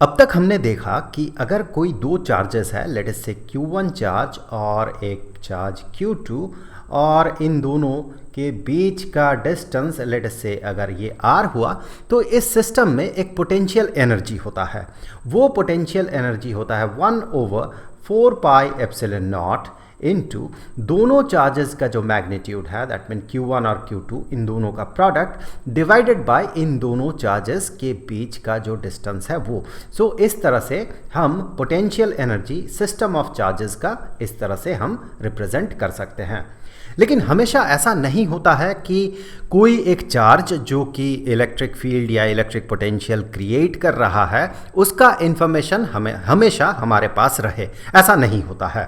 अब तक हमने देखा कि अगर कोई दो चार्जेस है, लेट अस से Q1 चार्ज और एक चार्ज Q2, और इन दोनों के बीच का डिस्टेंस लेट अस से अगर ये R हुआ, तो इस सिस्टम में एक पोटेंशियल एनर्जी होता है। वो पोटेंशियल एनर्जी होता है 1/4 पाई एप्सिलॉन नॉट इनटू दोनों चार्जेस का जो मैग्नीट्यूड है, दैट मीन Q1 और Q2, इन दोनों का प्रोडक्ट डिवाइडेड बाय इन दोनों चार्जेस के बीच का जो डिस्टेंस है वो। सो इस तरह से हम potential energy system of charges का इस तरह से हम रिप्रेजेंट कर सकते हैं। लेकिन हमेशा ऐसा नहीं होता है कि कोई एक चार्ज जो कि इलेक्ट्रिक फील्ड या इलेक्ट्रिक पोटेंशियल क्रिएट कर रहा है उसका इंफॉर्मेशन हमेशा हमारे पास रहे, ऐसा नहीं होता है।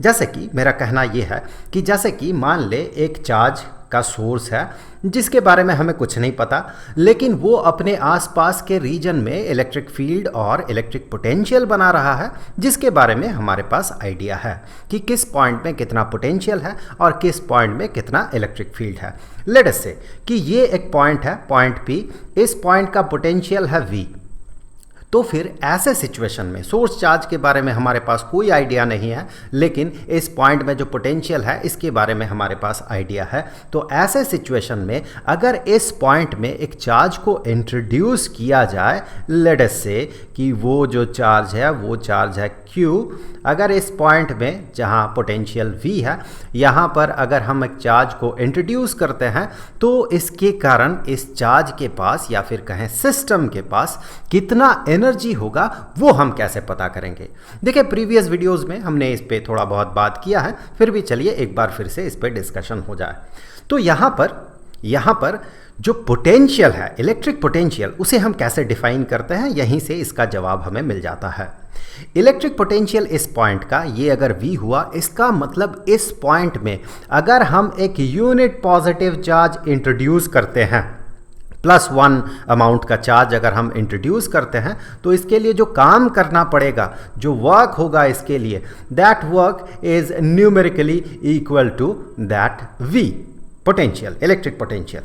जैसे कि मेरा कहना यह है कि जैसे कि मान ले एक चार्ज का सोर्स है जिसके बारे में हमें कुछ नहीं पता, लेकिन वो अपने आसपास के रीजन में इलेक्ट्रिक फील्ड और इलेक्ट्रिक पोटेंशियल बना रहा है, जिसके बारे में हमारे पास आइडिया है कि किस पॉइंट में कितना पोटेंशियल है और किस पॉइंट में कितना इलेक्ट्रिक फील्ड है। लेट अस से कि ये एक पॉइंट है, पॉइंट P, इस पॉइंट का पोटेंशियल है V। तो फिर ऐसे सिचुएशन में सोर्स चार्ज के बारे में हमारे पास कोई आइडिया नहीं है, लेकिन इस पॉइंट में जो पोटेंशियल है इसके बारे में हमारे पास आइडिया है। तो ऐसे सिचुएशन में अगर इस पॉइंट में एक चार्ज को इंट्रोड्यूस किया जाए, लेट अस से कि वो जो चार्ज है वो चार्ज है Q, अगर इस पॉइंट में जहाँ पोटेंशियल V है यहाँ पर अगर हम एक चार्ज को इंट्रोड्यूस करते हैं तो इसके कारण इस चार्ज के पास या फिर कहें सिस्टम के पास कितना एनर्जी होगा वो हम कैसे पता करेंगे। देखिए प्रीवियस वीडियोस में हमने इस पे थोड़ा बहुत बात किया है, फिर भी चलिए एक बार फिर से इस पे डिस्कशन हो जाए। तो यहाँ पर जो पोटेंशियल है, इलेक्ट्रिक पोटेंशियल, उसे हम कैसे डिफाइन करते हैं, यहीं से इसका जवाब हमें मिल जाता है। इलेक्ट्रिक पोटेंशियल इस पॉइंट का, ये अगर V हुआ, इसका मतलब इस पॉइंट में अगर हम एक यूनिट पॉजिटिव चार्ज इंट्रोड्यूस करते हैं, +1 अमाउंट का चार्ज अगर हम इंट्रोड्यूस करते हैं, तो इसके लिए जो काम करना पड़ेगा, जो वर्क होगा इसके लिए, that work is numerically equal to that V potential, electric potential.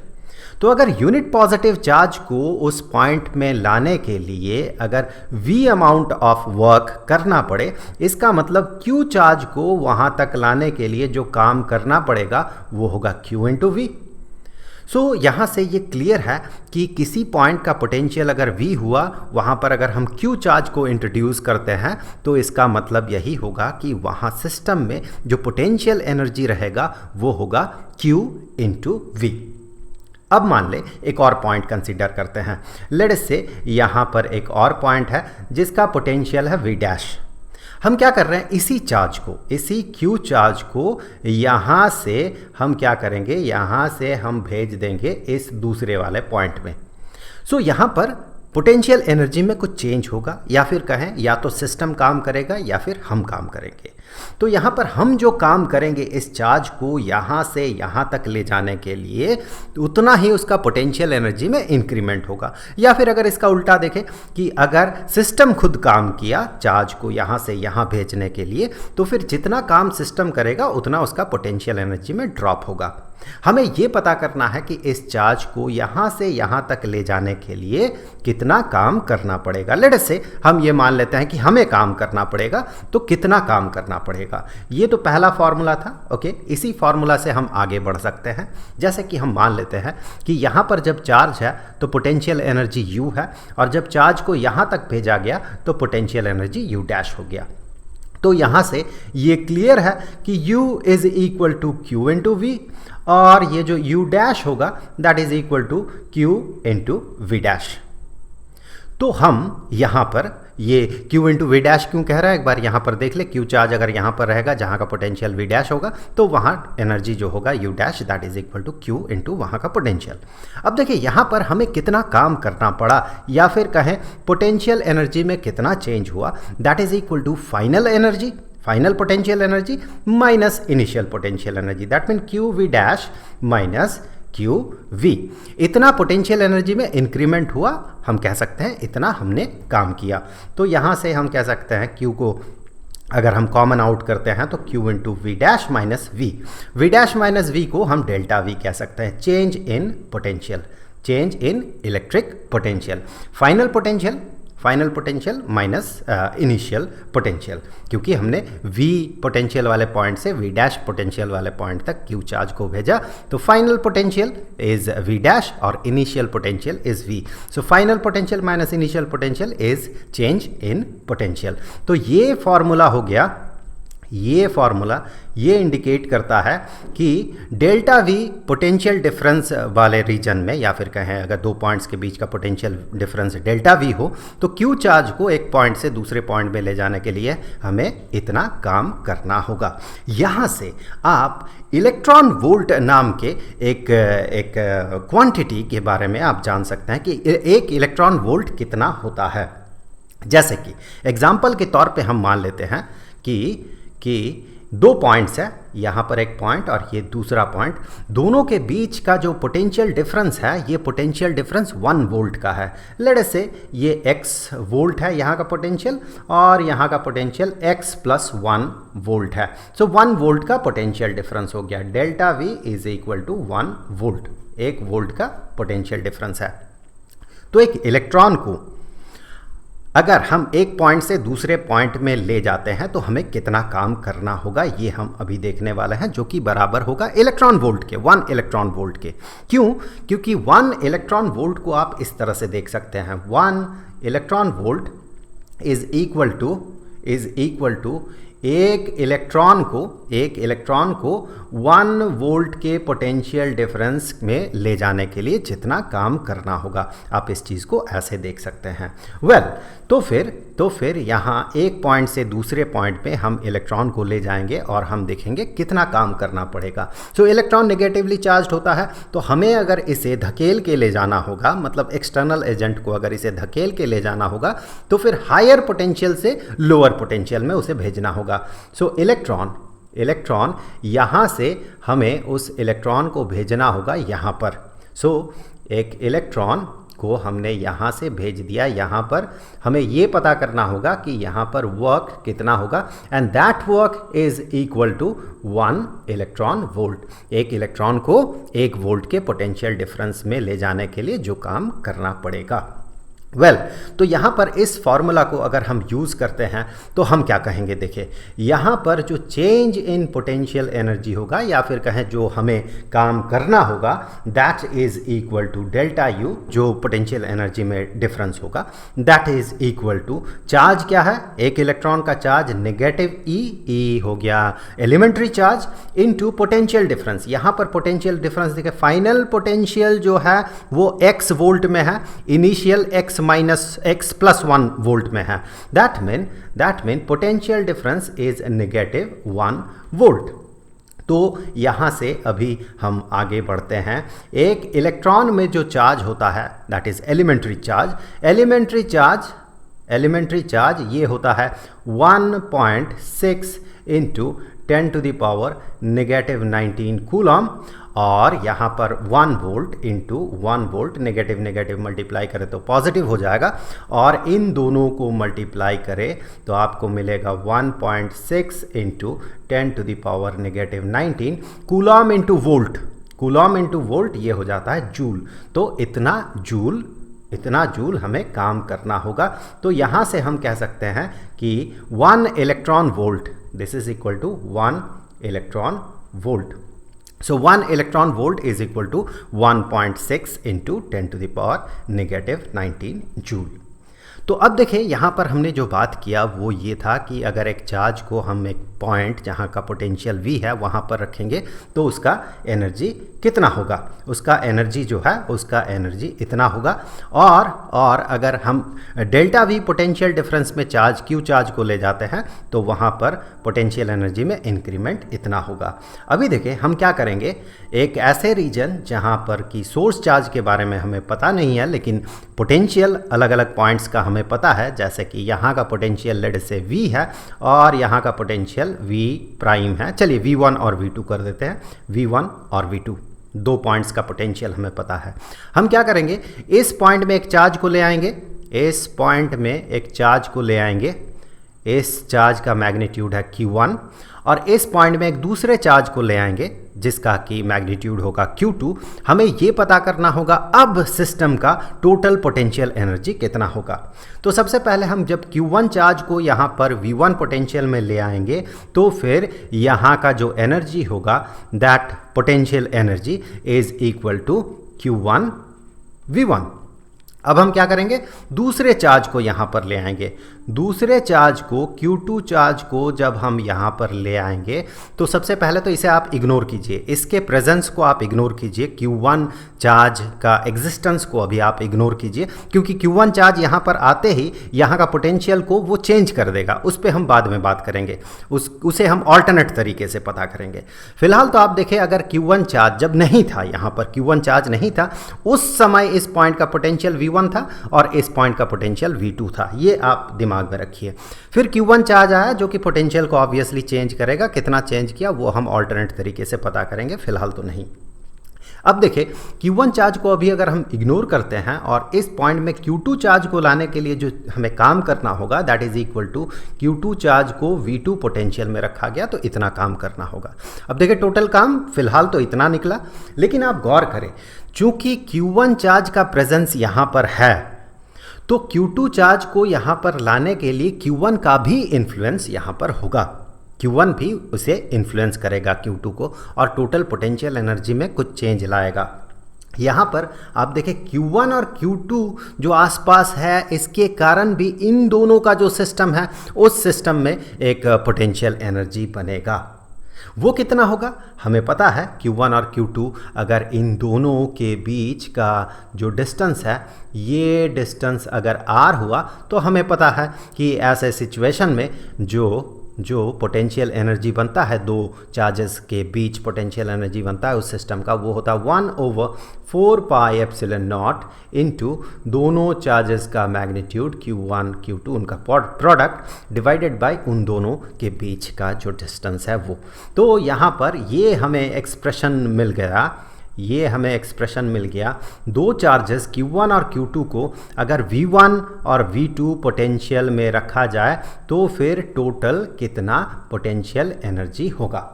तो अगर यूनिट पॉजिटिव चार्ज को उस पॉइंट में लाने के लिए अगर V अमाउंट ऑफ वर्क करना पड़े, इसका मतलब Q चार्ज को वहाँ तक लाने के लिए जो काम करना पड़ेगा वो होगा Q इंटू V। सो यहाँ से ये क्लियर है कि किसी पॉइंट का पोटेंशियल अगर V हुआ, वहाँ पर अगर हम Q चार्ज को इंट्रोड्यूस करते हैं तो इसका मतलब यही होगा कि वहाँ सिस्टम में जो पोटेंशियल एनर्जी रहेगा वो होगा Q इंटू V। अब मान ले एक और पॉइंट कंसीडर करते हैं। लेट अस से यहाँ पर एक और पॉइंट है जिसका पोटेंशियल है V डैश। हम क्या कर रहे हैं, इसी चार्ज को, इसी Q चार्ज को यहाँ से हम क्या करेंगे, यहाँ से हम भेज देंगे इस दूसरे वाले पॉइंट में। सो यहाँ पर पोटेंशियल एनर्जी में कुछ चेंज होगा, या फिर कहें या तो सिस्टम काम करेगा या फिर हम काम करेंगे। तो यहाँ पर हम जो काम करेंगे इस चार्ज को यहाँ से यहाँ तक ले जाने के लिए, उतना ही उसका पोटेंशियल एनर्जी में इंक्रीमेंट होगा। या फिर अगर इसका उल्टा देखें कि अगर सिस्टम खुद काम किया चार्ज को यहाँ से यहाँ भेजने के लिए, तो फिर जितना काम सिस्टम करेगा उतना उसका पोटेंशियल एनर्जी में ड्रॉप होगा। हमें ये पता करना है कि इस चार्ज को यहाँ से यहाँ तक ले जाने के लिए कितना काम करना पड़ेगा। लेट अस से हम ये मान लेते हैं कि हमें काम करना पड़ेगा, तो कितना काम करना पड़ेगा। ये तो पहला फॉर्मूला था, ओके। इसी फॉर्मूला से हम आगे बढ़ सकते हैं। जैसे कि हम मान लेते हैं कि यहाँ पर जब चार्ज है तो पोटेंशियल एनर्जी U है, और जब चार्ज को यहाँ तक भेजा गया तो पोटेंशियल एनर्जी U डैश हो गया। तो यहाँ से ये क्लियर है कि U is equal to Q into V, और ये जो U डैश होगा that is equal to Q into V dash. तो हम यहाँ पर ये Q इंटू V डैश क्यों कह रहा है, एक बार यहाँ पर देख ले। Q चार्ज अगर यहाँ पर रहेगा जहाँ का पोटेंशियल V डैश होगा, तो वहाँ एनर्जी जो होगा U dash that is equal to Q into वहाँ का पोटेंशियल। अब देखिए यहाँ पर हमें कितना काम करना पड़ा, या फिर कहें पोटेंशियल एनर्जी में कितना चेंज हुआ, that is equal to final energy, final potential energy minus initial potential energy, that mean Q V dash minus Q V। इतना पोटेंशियल एनर्जी में इंक्रीमेंट हुआ, हम कह सकते हैं इतना हमने काम किया। तो यहाँ से हम कह सकते हैं Q को अगर हम कॉमन आउट करते हैं तो Q into V dash minus V, V dash minus V को हम डेल्टा V कह सकते हैं, change in potential, change in electric potential. Final potential final potential minus initial potential, क्योंकि हमने V पोटेंशियल वाले पॉइंट से V डैश पोटेंशियल वाले पॉइंट तक Q चार्ज को भेजा, तो final potential is V dash और initial potential is V। So final potential minus initial potential is change in potential. तो ये फॉर्मूला हो गया, ये फॉर्मूला ये इंडिकेट करता है कि डेल्टा V पोटेंशियल डिफरेंस वाले रीजन में, या फिर कहें अगर दो पॉइंट्स के बीच का पोटेंशियल डिफरेंस डेल्टा V हो, तो Q चार्ज को एक पॉइंट से दूसरे पॉइंट में ले जाने के लिए हमें इतना काम करना होगा। यहाँ से आप इलेक्ट्रॉन वोल्ट नाम के एक क्वांटिटी के बारे में आप जान सकते हैं कि एक इलेक्ट्रॉन वोल्ट कितना होता है। जैसे कि एग्जाम्पल के तौर पे हम मान लेते हैं कि दो पॉइंट्स है, यहाँ पर एक पॉइंट और ये दूसरा पॉइंट, दोनों के बीच का जो पोटेंशियल डिफरेंस है, ये पोटेंशियल डिफरेंस 1 वोल्ट का है। लेट अस से ये x वोल्ट है यहाँ का पोटेंशियल, और यहाँ का पोटेंशियल x + 1 वोल्ट है। सो 1 वोल्ट का पोटेंशियल डिफरेंस हो गया। Delta V is equal to 1 volt, 1 volt का पोटेंशियल डिफरेंस है। तो एक इलेक्ट्रॉन को अगर हम एक पॉइंट से दूसरे पॉइंट में ले जाते हैं तो हमें कितना काम करना होगा, ये हम अभी देखने वाले हैं, जो कि बराबर होगा इलेक्ट्रॉन वोल्ट के, 1 इलेक्ट्रॉन वोल्ट के। क्यों? क्योंकि 1 इलेक्ट्रॉन वोल्ट को आप इस तरह से देख सकते हैं, 1 electron volt is equal to एक इलेक्ट्रॉन को 1 वोल्ट के पोटेंशियल डिफरेंस में ले जाने के लिए जितना काम करना होगा। आप इस चीज़ को ऐसे देख सकते हैं। तो फिर यहाँ एक पॉइंट से दूसरे पॉइंट पे हम इलेक्ट्रॉन को ले जाएंगे और हम देखेंगे कितना काम करना पड़ेगा। सो इलेक्ट्रॉन नेगेटिवली चार्ज होता है, तो हमें अगर इसे धकेल के ले जाना होगा, मतलब एक्सटर्नल एजेंट को अगर इसे धकेल के ले जाना होगा, तो फिर हायर पोटेंशियल से लोअर पोटेंशियल में उसे भेजना होगा। सो इलेक्ट्रॉन यहाँ से हमें उस इलेक्ट्रॉन को भेजना होगा यहाँ पर। सो एक इलेक्ट्रॉन को हमने यहाँ से भेज दिया यहाँ पर, हमें ये पता करना होगा कि यहाँ पर वर्क कितना होगा, and that work is equal to 1 electron volt. एक इलेक्ट्रॉन को 1 वोल्ट के पोटेंशियल डिफरेंस में ले जाने के लिए जो काम करना पड़ेगा। तो यहाँ पर इस फॉर्मूला को अगर हम यूज़ करते हैं तो हम क्या कहेंगे, देखिए यहाँ पर जो चेंज इन पोटेंशियल एनर्जी होगा, या फिर कहें जो हमें काम करना होगा, that is equal to delta U, जो पोटेंशियल एनर्जी में डिफरेंस होगा, that is equal to charge क्या है, एक इलेक्ट्रॉन का चार्ज नेगेटिव E हो गया elementary charge, into potential difference. यहाँ पर पोटेंशियल डिफरेंस देखिए, फाइनल पोटेंशियल जो है वो x वोल्ट में है, initial x minus x + 1 volt में है। That mean potential difference is -1 volt. तो यहाँ से अभी हम आगे बढ़ते हैं। एक इलेक्ट्रॉन में जो चार्ज होता है दैट इज एलिमेंट्री चार्ज ये होता है 1.6 × 10⁻⁻19 कूलम, और यहाँ पर 1 वोल्ट × 1 वोल्ट, नेगेटिव मल्टीप्लाई करें तो पॉजिटिव हो जाएगा, और इन दोनों को मल्टीप्लाई करें तो आपको मिलेगा 1.6 × 10⁻⁻19 कूलम इंटू वोल्ट, ये हो जाता है जूल। तो इतना जूल हमें काम करना होगा। तो यहाँ से हम कह सकते हैं कि 1 electron volt, this is equal to 1 electron volt. So 1 electron volt is equal to 1.6 × 10⁻⁻19 joule। तो अब देखिए यहाँ पर हमने जो बात किया वो ये था कि अगर एक चार्ज को हम एक पॉइंट जहाँ का पोटेंशियल V है वहाँ पर रखेंगे तो उसका एनर्जी कितना होगा, उसका एनर्जी इतना होगा। और अगर हम डेल्टा V पोटेंशियल डिफरेंस में चार्ज Q चार्ज को ले जाते हैं तो वहाँ पर पोटेंशियल एनर्जी में इंक्रीमेंट इतना होगा। अभी देखिए हम क्या करेंगे, एक ऐसे रीजन जहाँ पर कि सोर्स चार्ज के बारे में हमें पता नहीं है, लेकिन पोटेंशियल अलग अलग पॉइंट्स का हमें पता है, जैसे कि यहाँ का पोटेंशियल लेट से V है और यहाँ का पोटेंशियल V प्राइम है। चलिए V1 और V2 कर देते हैं, V1 और V2 दो पॉइंट्स का पोटेंशियल हमें पता है। हम क्या करेंगे, इस पॉइंट में एक चार्ज को ले आएंगे, इस चार्ज का मैग्नीट्यूड है Q1, और इस पॉइंट में एक दूसरे चार्ज को ले आएंगे जिसका कि मैग्नीट्यूड होगा Q2, हमें ये पता करना होगा अब सिस्टम का टोटल पोटेंशियल एनर्जी कितना होगा। तो सबसे पहले हम जब Q1 चार्ज को यहाँ पर V1 पोटेंशियल में ले आएंगे तो फिर यहाँ का जो एनर्जी होगा that potential energy is equal to Q1 V1। अब हम क्या करेंगे, दूसरे चार्ज को यहाँ पर ले आएंगे। दूसरे चार्ज को Q2 चार्ज को जब हम यहाँ पर ले आएंगे तो सबसे पहले तो इसे आप इग्नोर कीजिए, इसके प्रेजेंस को आप इग्नोर कीजिए, Q1 चार्ज का एग्जिस्टेंस को अभी आप इग्नोर कीजिए, क्योंकि Q1 चार्ज यहाँ पर आते ही यहाँ का पोटेंशियल को वो चेंज कर देगा। उस पर हम बाद में बात करेंगे, उसे हम ऑल्टरनेट तरीके से पता करेंगे। फिलहाल तो आप देखें, अगर Q1 चार्ज जब नहीं था, यहाँ पर Q1 चार्ज नहीं था, उस समय इस पॉइंट का पोटेंशियल V1 था और इस पॉइंट का पोटेंशियल V2 था। ये आप दिमाग में रखिए। फिर Q1 चार्ज आया जो कि पोटेंशियल को ऑब्वियसली चेंज करेगा। कितना चेंज किया वो हम ऑल्टरनेट तरीके से पता करेंगे, फिलहाल तो नहीं। अब देखिए, Q1 चार्ज को अभी अगर हम इग्नोर करते हैं और इस पॉइंट में Q2 चार्ज को लाने के लिए जो हमें काम करना होगा that is equal to Q2 charge को V2 पोटेंशियल में रखा गया, तो इतना काम करना होगा। अब देखिए, टोटल काम फिलहाल तो इतना निकला, लेकिन आप गौर करें, चूंकि Q1 चार्ज का प्रेजेंस यहाँ पर है तो Q2 चार्ज को यहाँ पर लाने के लिए Q1 का भी इन्फ्लुएंस यहाँ पर होगा। Q1 भी उसे इन्फ्लुएंस करेगा Q2 को और टोटल पोटेंशियल एनर्जी में कुछ चेंज लाएगा। यहाँ पर आप देखें, Q1 और Q2 जो आसपास है, इसके कारण भी इन दोनों का जो सिस्टम है उस सिस्टम में एक पोटेंशियल एनर्जी बनेगा। वो कितना होगा हमें पता है, Q1 और Q2 अगर इन दोनों के बीच का जो डिस्टेंस है, ये डिस्टेंस अगर R हुआ तो हमें पता है कि ऐसे सिचुएशन में जो पोटेंशियल एनर्जी बनता है, दो चार्जेस के बीच पोटेंशियल एनर्जी बनता है उस सिस्टम का, वो होता है 1/4 पाई एप्सिलॉन नॉट इंटू दोनों चार्जेस का मैग्नीट्यूड Q1 Q2 उनका प्रोडक्ट डिवाइडेड बाय उन दोनों के बीच का जो डिस्टेंस है वो। तो यहाँ पर ये हमें एक्सप्रेशन मिल गया, दो चार्जेस Q1 और Q2 को अगर V1 और V2 पोटेंशियल में रखा जाए तो फिर टोटल कितना पोटेंशियल एनर्जी होगा।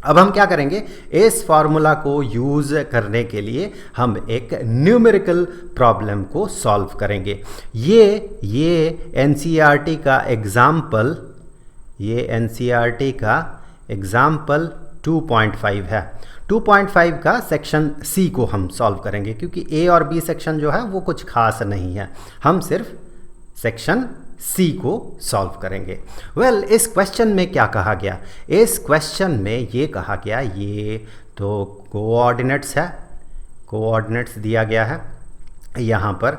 अब हम क्या करेंगे, इस फार्मूला को यूज़ करने के लिए हम एक न्यूमेरिकल प्रॉब्लम को सॉल्व करेंगे। ये NCERT का एग्जाम्पल 2.5 है। 2.5 का सेक्शन C को हम सॉल्व करेंगे, क्योंकि A और B सेक्शन जो है वो कुछ खास नहीं है, हम सिर्फ सेक्शन C को सॉल्व करेंगे। इस क्वेश्चन में क्या कहा गया, इस क्वेश्चन में ये कहा गया, ये तो कोऑर्डिनेट्स है, कोऑर्डिनेट्स दिया गया है यहाँ पर,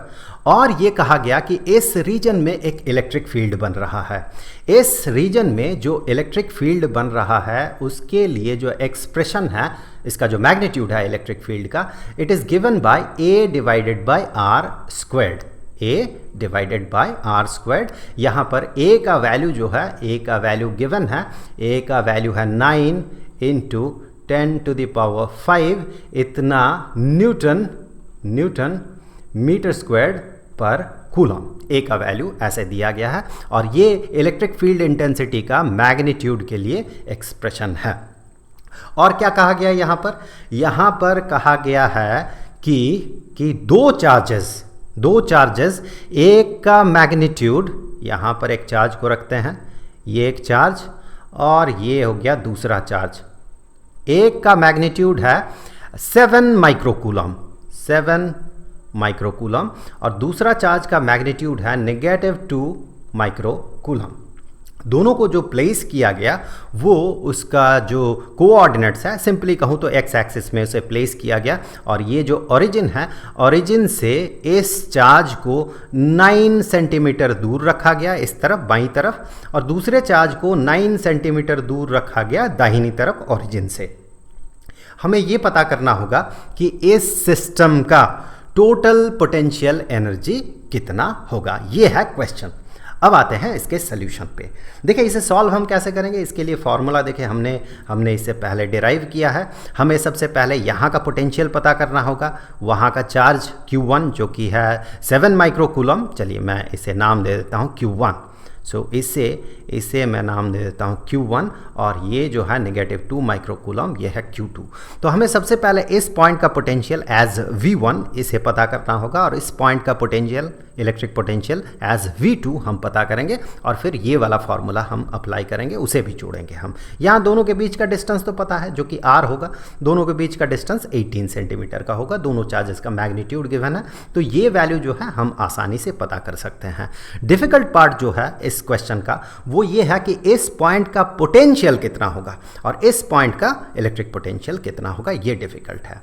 और ये कहा गया कि इस रीजन में एक इलेक्ट्रिक फील्ड बन रहा है। इस रीजन में जो इलेक्ट्रिक फील्ड बन रहा है उसके लिए जो एक्सप्रेशन है, इसका जो मैग्नीट्यूड है इलेक्ट्रिक फील्ड का, it is given by A divided by R squared. A divided by R squared. यहाँ पर A का वैल्यू जो है, A का वैल्यू गिवन है, A का वैल्यू है 9 इंटू 10⁵ इतना न्यूटन मीटर स्क्वायर्ड पर कूलम। A का वैल्यू ऐसे दिया गया है और ये इलेक्ट्रिक फील्ड इंटेंसिटी का मैग्नीट्यूड के लिए एक्सप्रेशन है। और क्या कहा गया यहाँ पर कहा गया है कि दो चार्जेस, एक का मैग्नीट्यूड, यहाँ पर एक चार्ज को रखते हैं, ये एक चार्ज और ये हो गया दूसरा चार्ज, एक का मैग्नीट्यूड है 7 माइक्रोकूलम और दूसरा चार्ज का मैग्नीट्यूड है -2 माइक्रोकूलम। दोनों को जो प्लेस किया गया वो उसका जो कोऑर्डिनेट्स है, सिंपली कहूँ तो एक्स एक्सिस में उसे प्लेस किया गया, और ये जो ओरिजिन है, ओरिजिन से इस चार्ज को 9 सेंटीमीटर दूर रखा गया इस तरफ बाईं तरफ, और दूसरे चार्ज को 9 सेंटीमीटर दूर रखा गया दाहिनी तरफ ओरिजिन से। हमें ये पता करना होगा कि इस सिस्टम का टोटल पोटेंशियल एनर्जी कितना होगा, ये है क्वेश्चन। अब आते हैं इसके सॉल्यूशन पे। देखिए, इसे सॉल्व हम कैसे करेंगे, इसके लिए फॉर्मूला देखिए हमने इससे पहले डिराइव किया है। हमें सबसे पहले यहाँ का पोटेंशियल पता करना होगा, वहाँ का चार्ज Q1 जो कि है 7 माइक्रोकूलम, चलिए मैं इसे नाम दे देता हूँ Q1। सो इसे मैं नाम दे देता हूँ Q1 और ये जो है -2 माइक्रो कूलम ये है Q2। तो हमें सबसे पहले इस पॉइंट का पोटेंशियल एज V1 इसे पता करना होगा और इस पॉइंट का potential electric potential as V2 हम पता करेंगे और फिर ये वाला फार्मूला हम अप्लाई करेंगे, उसे भी जोड़ेंगे हम। यहाँ दोनों के बीच का डिस्टेंस तो पता है जो कि R होगा, दोनों के बीच का डिस्टेंस 18 सेंटीमीटर का होगा, दोनों चार्जेस का मैग्नीट्यूड गिवन है, तो ये वैल्यू जो है हम आसानी से पता कर सकते हैं। डिफिकल्ट पार्ट जो है इस क्वेश्चन का वो ये है कि इस पॉइंट का पोटेंशियल कितना होगा और इस पॉइंट का इलेक्ट्रिक पोटेंशियल कितना होगा, ये डिफिकल्ट है।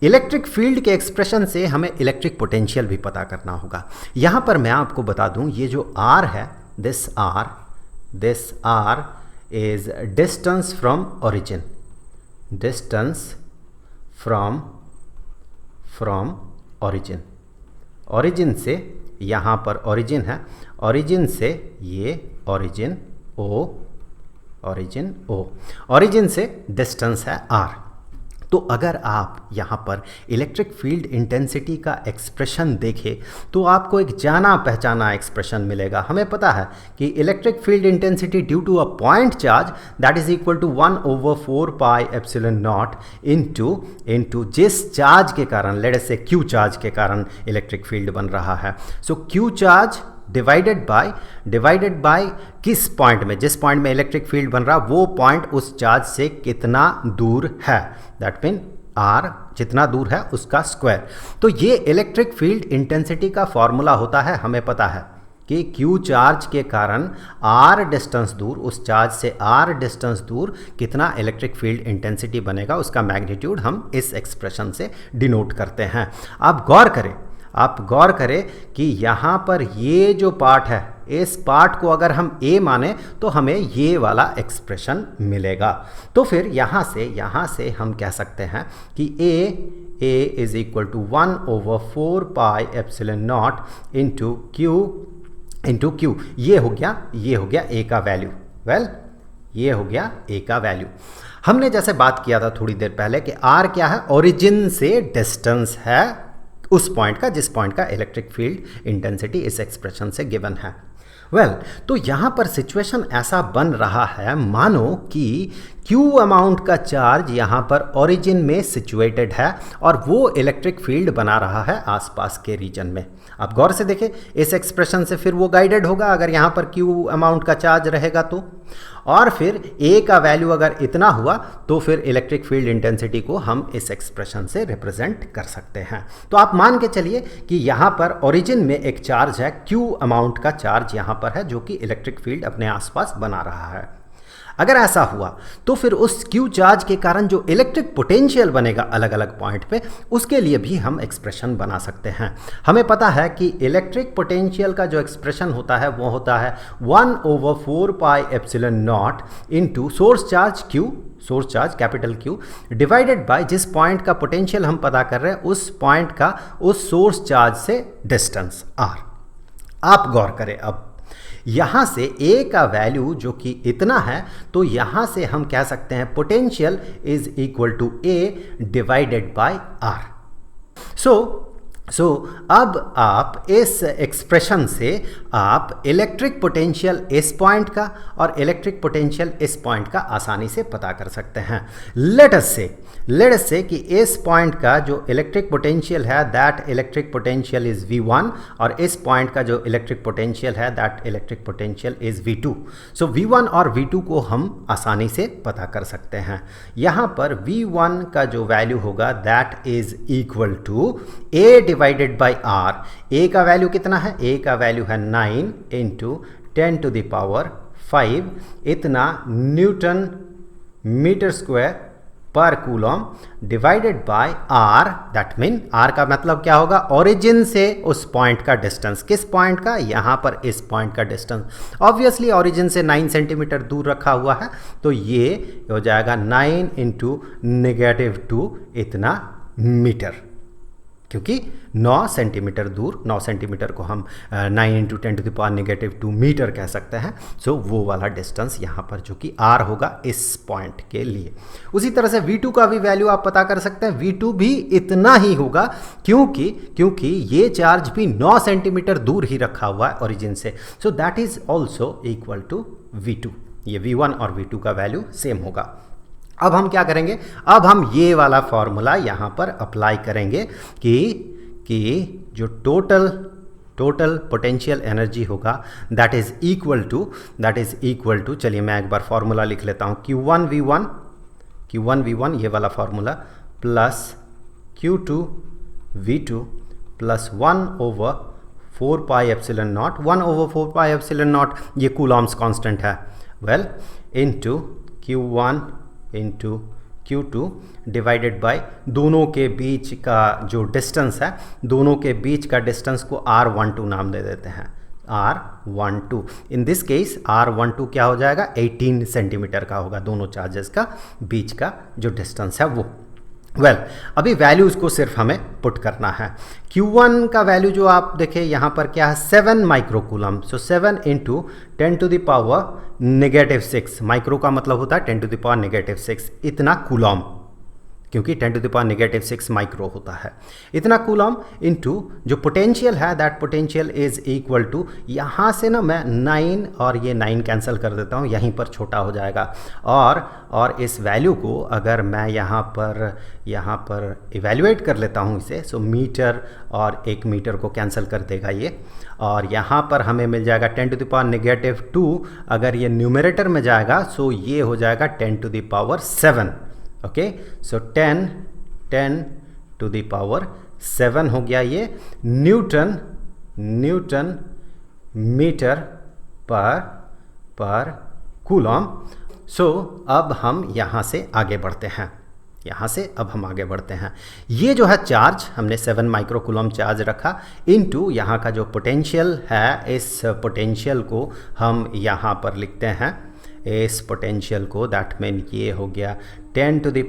इलेक्ट्रिक फील्ड के एक्सप्रेशन से हमें इलेक्ट्रिक पोटेंशियल भी पता करना होगा। यहाँ पर मैं आपको बता दूँ ये जो R है, this R is distance from origin, distance from origin, origin से यहाँ पर ओरिजिन है, ओरिजिन से ये ओरिजिन O, ओरिजिन से डिस्टेंस है R। तो अगर आप यहाँ पर इलेक्ट्रिक फील्ड इंटेंसिटी का एक्सप्रेशन देखें तो आपको एक जाना पहचाना एक्सप्रेशन मिलेगा। हमें पता है कि electric field intensity due to a point charge that is equal to 1/4 pi epsilon naught into जिस चार्ज के कारण, लेट अस से Q चार्ज के कारण इलेक्ट्रिक फील्ड बन रहा है। सो Q चार्ज डिवाइडेड बाय किस पॉइंट में, जिस पॉइंट में इलेक्ट्रिक फील्ड बन रहा वो पॉइंट उस चार्ज से कितना दूर है, दैट मीन R जितना दूर है उसका स्क्वायर। तो ये इलेक्ट्रिक फील्ड इंटेंसिटी का फॉर्मूला होता है। हमें पता है कि Q चार्ज के कारण R डिस्टेंस दूर, उस चार्ज से R डिस्टेंस दूर कितना इलेक्ट्रिक फील्ड इंटेंसिटी बनेगा, उसका मैग्नीट्यूड हम इस एक्सप्रेशन से डिनोट करते हैं। आप गौर करें कि यहाँ पर ये जो पार्ट है, इस पार्ट को अगर हम A माने तो हमें ये वाला एक्सप्रेशन मिलेगा। तो फिर यहाँ से हम कह सकते हैं कि A is equal to 1/4 pi epsilon naught into Q। ये हो गया A का वैल्यू। ये हो गया A का वैल्यू। हमने जैसे बात किया था थोड़ी देर पहले कि R क्या है, ओरिजिन से डिस्टेंस है उस पॉइंट का जिस पॉइंट का इलेक्ट्रिक फील्ड इंटेंसिटी इस एक्सप्रेशन से गिवन है। तो यहाँ पर सिचुएशन ऐसा बन रहा है मानो कि Q अमाउंट का चार्ज यहाँ पर ओरिजिन में सिचुएटेड है और वो इलेक्ट्रिक फील्ड बना रहा है आसपास के रीजन में। आप गौर से देखें इस एक्सप्रेशन से फिर वो गाइडेड होगा अगर यहाँ पर Q अमाउंट का चार्ज रहेगा तो, और फिर A का वैल्यू अगर इतना हुआ तो फिर इलेक्ट्रिक फील्ड इंटेंसिटी को हम इस एक्सप्रेशन से रिप्रेजेंट कर सकते हैं। तो आप मान के चलिए कि यहाँ पर ओरिजिन में एक चार्ज है, Q अमाउंट का चार्ज यहाँ पर है जो कि इलेक्ट्रिक फील्ड अपने आसपास बना रहा है। अगर ऐसा हुआ तो फिर उस Q चार्ज के कारण जो इलेक्ट्रिक पोटेंशियल बनेगा अलग अलग पॉइंट पे, उसके लिए भी हम एक्सप्रेशन बना सकते हैं। हमें पता है कि इलेक्ट्रिक पोटेंशियल का जो एक्सप्रेशन होता है वो होता है 1/4 pi epsilon naught into source charge capital Q divided by जिस पॉइंट का पोटेंशियल हम पता कर रहे हैं उस पॉइंट का उस सोर्स चार्ज से डिस्टेंस R। आप गौर करें, अब यहाँ से A का वैल्यू जो कि इतना है तो यहाँ से हम कह सकते हैं potential is equal to A divided by R। So अब आप इस एक्सप्रेशन से आप इलेक्ट्रिक पोटेंशियल इस पॉइंट का और इलेक्ट्रिक पोटेंशियल इस पॉइंट का आसानी से पता कर सकते हैं। लेट अस से कि इस पॉइंट का जो इलेक्ट्रिक पोटेंशियल है that electric potential is V1 और इस पॉइंट का जो इलेक्ट्रिक पोटेंशियल है that electric potential is V2। So V1 और V2 को हम आसानी से पता कर सकते हैं। यहाँ पर V1 का जो वैल्यू होगा that is equal to A divided by R। A का वैल्यू कितना है, A का वैल्यू है 9 इंटू 10 टू द पावर 5 इतना newton metre square per coulomb divided by R। That mean R का मतलब क्या होगा, ओरिजिन से उस पॉइंट का डिस्टेंस। किस पॉइंट का, यहाँ पर इस पॉइंट का डिस्टेंस। ऑब्वियसली ओरिजिन से 9 सेंटीमीटर दूर रखा हुआ है तो ये हो जाएगा 9 इंटू -2 इतना मीटर। क्योंकि 9 सेंटीमीटर दूर, 9 सेंटीमीटर को हम 9 into 10 to the power -2 metre कह सकते हैं। सो वो वाला डिस्टेंस यहाँ पर जो कि r होगा इस पॉइंट के लिए। उसी तरह से v2 का भी वैल्यू आप पता कर सकते हैं, v2 भी इतना ही होगा क्योंकि ये चार्ज भी 9 सेंटीमीटर दूर ही रखा हुआ है ओरिजिन से। So that is also equal to v2। ये v1 और v2 का वैल्यू सेम होगा। अब हम क्या करेंगे, अब हम ये वाला फॉर्मूला यहाँ पर अप्लाई करेंगे कि जो टोटल पोटेंशियल एनर्जी होगा दैट इज इक्वल टू चलिए मैं एक बार फॉर्मूला लिख लेता हूँ, Q1V1 ये वाला फॉर्मूला प्लस Q2V2 प्लस 1/4πε0, 1/4πε0 ये कूलॉम्स कांस्टेंट है, well into Q1 into Q2 divided by दोनों के बीच का जो डिस्टेंस है, दोनों के बीच का डिस्टेंस को R12 नाम दे देते हैं, R12। In this case R12 क्या हो जाएगा, 18 सेंटीमीटर का होगा, दोनों चार्जेस का बीच का जो डिस्टेंस है वो। वेल अभी वैल्यूज को सिर्फ हमें पुट करना है। Q1 का वैल्यू जो आप देखें यहाँ पर क्या है, 7 microcoulomb. So 7 into 10 to the power -6, micro का मतलब होता है 10 टू द पावर -6, इतना कूलम, क्योंकि 10 टू द पावर -6 माइक्रो होता है, इतना कूलम इनटू जो पोटेंशियल है that potential is equal to, यहाँ से ना मैं 9 और ये 9 कैंसिल कर देता हूँ, यहीं पर छोटा हो जाएगा, और इस वैल्यू को अगर मैं यहाँ पर इवेल्युएट कर लेता हूँ इसे, सो मीटर और 1 मीटर को कैंसिल कर देगा ये, और यहाँ पर हमें मिल जाएगा 10 टू द पावर -2, अगर ये न्यूमरेटर में जाएगा सो ये हो जाएगा 10 to the power 7। Okay, so 10 to the power 7 हो गया ये newton metre per coulomb. So अब हम यहाँ से आगे बढ़ते हैं, ये जो है चार्ज हमने 7 माइक्रोकूलम चार्ज रखा इनटू यहाँ का जो पोटेंशियल है, इस पोटेंशियल को हम यहाँ पर लिखते हैं, इस पोटेंशियल को दैट मीन ये हो गया 10 to the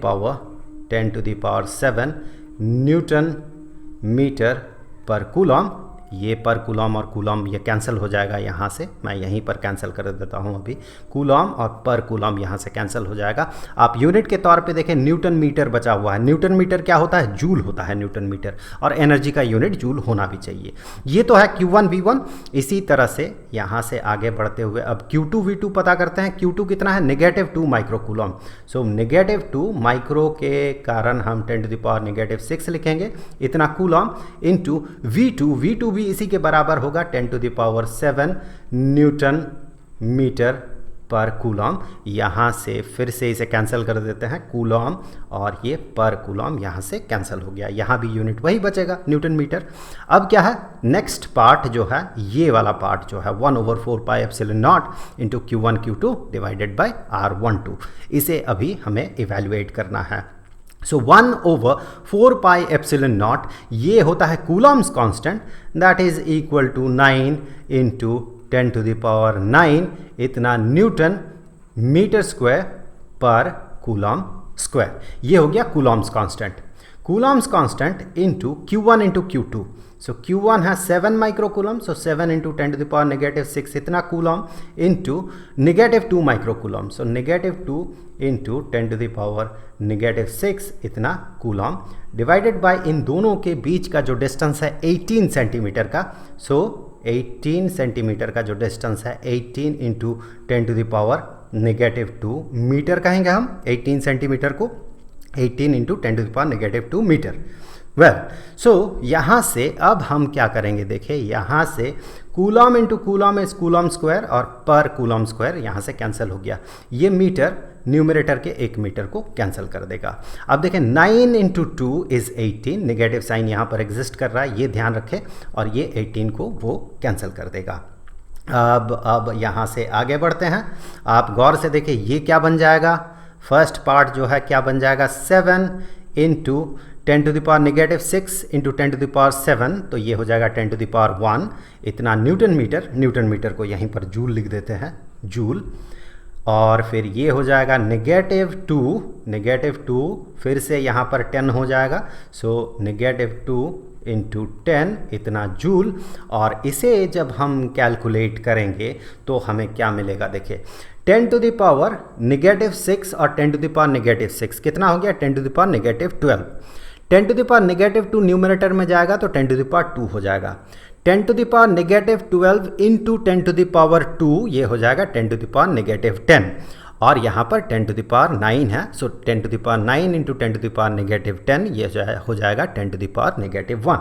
power 7 newton metre per coulomb. ये पर कूलम और कूलम ये कैंसिल हो जाएगा, यहाँ से मैं यहीं पर कैंसिल कर देता हूँ अभी, कूलम और पर कूलम यहाँ से कैंसिल हो जाएगा। आप यूनिट के तौर पे देखें न्यूटन मीटर बचा हुआ है, न्यूटन मीटर क्या होता है, जूल होता है न्यूटन मीटर, और एनर्जी का यूनिट जूल होना भी चाहिए। ये तो है Q1V1। इसी तरह से यहाँ से आगे बढ़ते हुए अब Q2V2 पता करते हैं। Q2 कितना है, -2 माइक्रोकूलम। सो -2 माइक्रो के कारण हम 10 टू द पावर -6 लिखेंगे, इतना कूलम इनटू V2 भी इसी के बराबर होगा 10 to the power 7 newton metre per coulomb. यहाँ से फिर से इसे कैंसिल कर देते हैं, कूलम और ये पर कूलम यहाँ से कैंसिल हो गया, यहाँ भी यूनिट वही बचेगा न्यूटन मीटर। अब क्या है, नेक्स्ट पार्ट जो है, ये वाला पार्ट जो है 1/4πε0 into Q1 Q2 divided by R12, इसे अभी हमें इवेल्युएट करना है। सो 1/4πε0 ये होता है coulomb's constant, that is equal to 9 into 10 to the power 9, इतना newton metre square per coulomb square. ये हो गया coulomb's constant. Coulomb's constant into Q1 into Q2। So Q1 है 7 microcoulomb, so 7 into 10 to the power -6 इतना coulomb into -2 microcoulomb, so -2 into 10 to the power -6 इतना coulomb divided by इन दोनों के बीच का जो डिस्टेंस है 18 सेंटीमीटर का। सो 18 सेंटीमीटर का जो डिस्टेंस है 18 into 10 to the power -2 metre कहेंगे हम 18 सेंटीमीटर को, 18 into 10 to the power -2 metre. Well so यहाँ से अब हम क्या करेंगे, देखिए यहाँ से coulomb into coulomb is coulomb square और पर कूलम स्क्वायर यहाँ से कैंसिल हो गया, ये मीटर न्यूमरेटर के 1 मीटर को कैंसिल कर देगा। अब देखें 9 इंटू 2 इज 18, नेगेटिव साइन यहाँ पर एग्जिस्ट कर रहा है, ये ध्यान रखें, और ये 18 को वो कैंसिल कर देगा। अब यहाँ से आगे बढ़ते हैं, आप गौर से देखिए ये क्या बन जाएगा, फर्स्ट पार्ट जो है क्या बन जाएगा, 7 into 10 to the power -6 into 10 to the power 7, तो ये हो जाएगा 10 टू द पावर 1 इतना न्यूटन मीटर को यहीं पर जूल लिख देते हैं, जूल। और फिर ये हो जाएगा -2 फिर से यहाँ पर 10 हो जाएगा, सो -2 इंटू 10 इतना जूल। और इसे जब हम कैलकुलेट करेंगे तो हमें क्या मिलेगा, देखिए 10 टू द पावर -6 और 10 टू द पावर -6 कितना हो गया, 10 to the power -12। 10 to the power -2 numerator में जाएगा तो 10 टू द पावर 2 हो जाएगा। 10 to the power -12 into 10 to the power 2 ये हो जाएगा 10 टू द पावर -10। और यहाँ पर 10 टू द पावर 9 है, so 10 to the power 9 into 10 to the power -10 ये हो जाएगा 10 टू द पावर -1।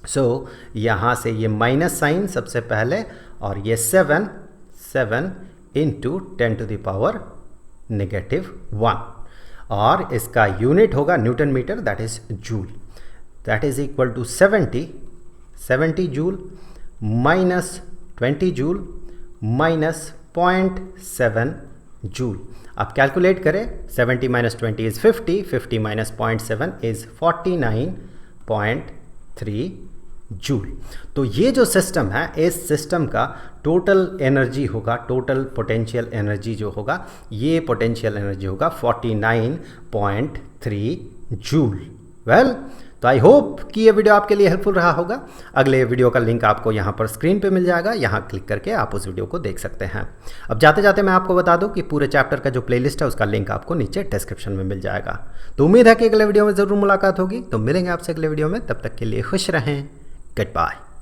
सो यहाँ से ये माइनस साइन सबसे पहले, और ये 7 इंटू 10 टू द पावर -1, और इसका यूनिट होगा newton metre, that is joule. That is equal to 70 joule minus 20 joule minus 0.7 joule. अब कैलकुलेट करें, 70 minus 20 is 50 minus 0.7 is 49.3 joule. तो ये जो सिस्टम है, इस सिस्टम का टोटल एनर्जी होगा, टोटल पोटेंशियल एनर्जी जो होगा, ये पोटेंशियल एनर्जी होगा 49.3 जूल। वेल, तो आई होप कि ये वीडियो आपके लिए हेल्पफुल रहा होगा। अगले वीडियो का लिंक आपको यहाँ पर स्क्रीन पे मिल जाएगा, यहाँ क्लिक करके आप उस वीडियो को देख सकते हैं। अब जाते जाते मैं आपको बता दूं कि पूरे चैप्टर का जो प्लेलिस्ट है उसका लिंक आपको नीचे डिस्क्रिप्शन में मिल जाएगा। तो उम्मीद है कि अगले वीडियो में ज़रूर मुलाकात होगी। तो मिलेंगे आपसे अगले वीडियो में, तब तक के लिए खुश रहें। Good bye.